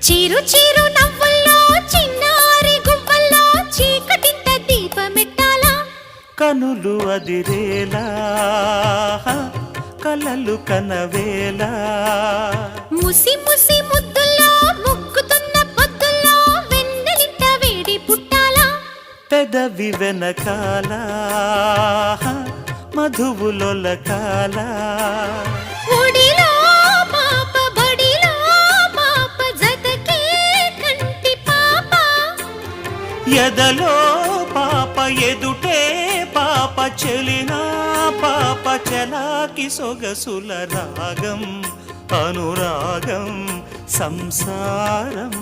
చీరు చీరు నవ్వుల్లో చిన్నారి గువ్వల్లో చీకటింట దీపమెట్టాలా కనులు అదిరేలా కలలు కనవేలా ముసి ముసి ముద్దుల్లో ముక్కుతున్న పొద్దుల్లో వెన్నెలింట వేడి పుట్టాలా పెదవి వెనకాల మధువులొలకాల ఒడిలో పాప బడిలో పాప జతకే కంటి పాప ఎదలో పాప ఎదుటే పాప చెలినా పాప చలాకి సొగసుల రాగం అనురాగం సంసారం